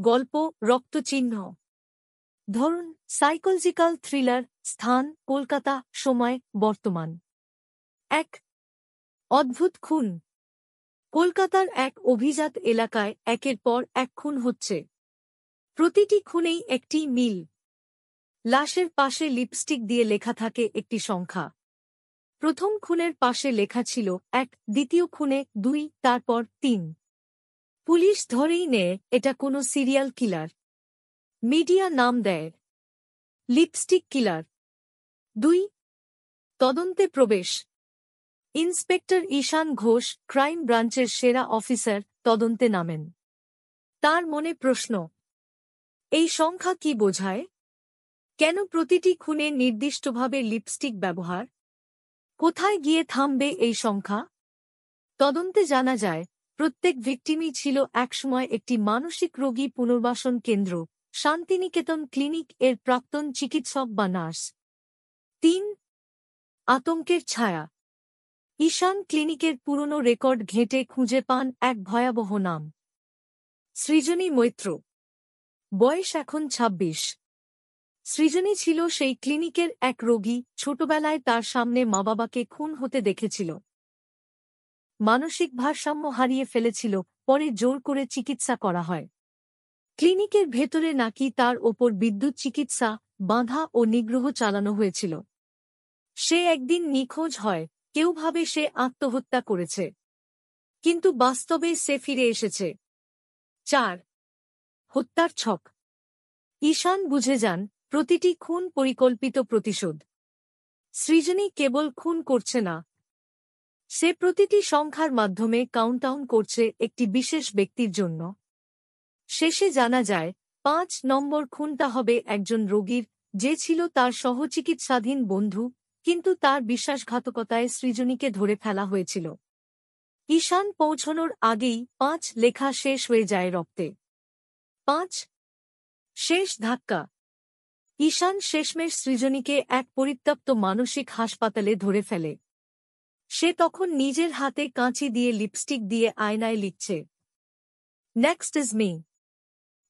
গল্প রক্তচিহ্ন। ধরুন psychological thriller. স্থান কলকাতা। সময় বর্তমান। ১ অদ্ভুত খুন। কলকাতার এক অভিজাত এলাকায় একের পর এক খুন হচ্ছে। প্রতিটি খুনেই একটি মিল। লাশের পাশে লিপস্টিক দিয়ে লেখা থাকে একটি সংখ্যা। প্রথম খুনের পাশে লেখা ছিল ১, দ্বিতীয় খুনে ২, তারপর ৩। পুলিশ ধরেই নেয় এটা কোনো সিরিয়াল কিলার। মিডিয়া নাম দেয় লিপস্টিক কিলার। ২ তদন্তে প্রবেশ। ইন্সপেক্টর ঈশান ঘোষ, ক্রাইম ব্রাঞ্চের সেরা অফিসার, তদন্তে নামেন। তার মনে প্রশ্ন, এই সংখ্যা কি বোঝায়? কেন প্রতিটি খুনে নির্দিষ্টভাবে লিপস্টিক ব্যবহার? কোথায় গিয়ে থামবে এই সংখ্যা? তদন্তে জানা যায়, প্রত্যেক ভিকটিমই ছিল একসময় একটি মানসিক রোগী পুনর্বাসন কেন্দ্র, শান্তিনিকেতন ক্লিনিক এর প্রাক্তন চিকিৎসক বা নার্স। ৩ আতঙ্কের ছায়া। ঈশান ক্লিনিকের পুরনো রেকর্ড ঘেঁটে খুঁজে পান এক ভয়াবহ নাম, সৃজনী মৈত্র। বয়স এখন ২৬। সৃজনী ছিল সেই ক্লিনিকের এক রোগী, ছোটবেলায় তার সামনে মা বাবাকে খুন হতে দেখেছিল। মানসিক ভারসাম্য হারিয়ে ফেলেছিল, পরে জোর করে চিকিৎসা করা হয়। ক্লিনিকের ভেতরে নাকি তার ওপর বিদ্যুৎ চিকিৎসা, বাঁধা ও নিগ্রহ চালানো হয়েছিল। সে একদিন নিখোঁজ হয়, কেউ ভাবে সে আত্মহত্যা করেছে। কিন্তু বাস্তবে সে ফিরে এসেছে। ৪ হত্যার ছক। ঈশান বুঝে যান, প্রতিটি খুন পরিকল্পিত প্রতিশোধ। সৃজনী কেবল খুন করছে না, সে প্রতিটি সংখ্যার মাধ্যমে কাউন্টডাউন করছে একটি বিশেষ ব্যক্তির জন্য। শেষে জানা যায়, ৫ নম্বর খুনটা হবে একজন রোগীর, যে ছিল তার সহচিকিৎসাধীন বন্ধু, কিন্তু তার বিশ্বাসঘাতকতায় সৃজনীকে ধরে ফেলা হয়েছিল। ঈশান পৌঁছনোর আগেই ৫ লেখা শেষ হয়ে যায় রক্তে। ৫ শেষ ধাক্কা। ঈশান শেষমেশ সৃজনীকে এক পরিত্যক্ত মানসিক হাসপাতালে ধরে ফেলে। সে তখন নিজের হাতে কাঁচি দিয়ে লিপস্টিক দিয়ে আয়নায় লিখছে, নেক্সট ইজ মি।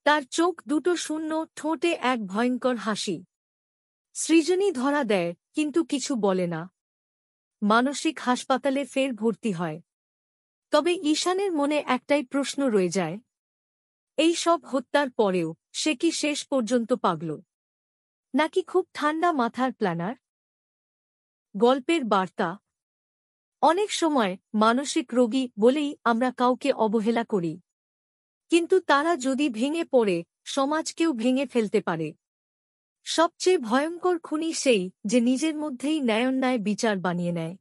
তার চোখ দুটো শূন্য, ঠোঁটে এক ভয়ঙ্কর হাসি। সৃজনী ধরা দেয়, কিন্তু কিছু বলে না। মানসিক হাসপাতালে ফের ভর্তি হয়। তবে ঈশানের মনে একটাই প্রশ্ন রয়ে যায়, এই সব হত্যার পরেও সে কি শেষ পর্যন্ত পাগল, নাকি খুব ঠান্ডা মাথার প্ল্যানার? গল্পের বার্তা। অনেক সময় মানসিক রোগী বলেই আমরা কাউকে অবহেলা করি, কিন্তু তারা যদি ভেঙে পড়ে, সমাজকেও ভেঙে ফেলতে পারে। সবচেয়ে ভয়ঙ্কর খুনি সেই, যে নিজের মধ্যেই ন্যায়োন্যায় বিচার বানিয়ে নেয়।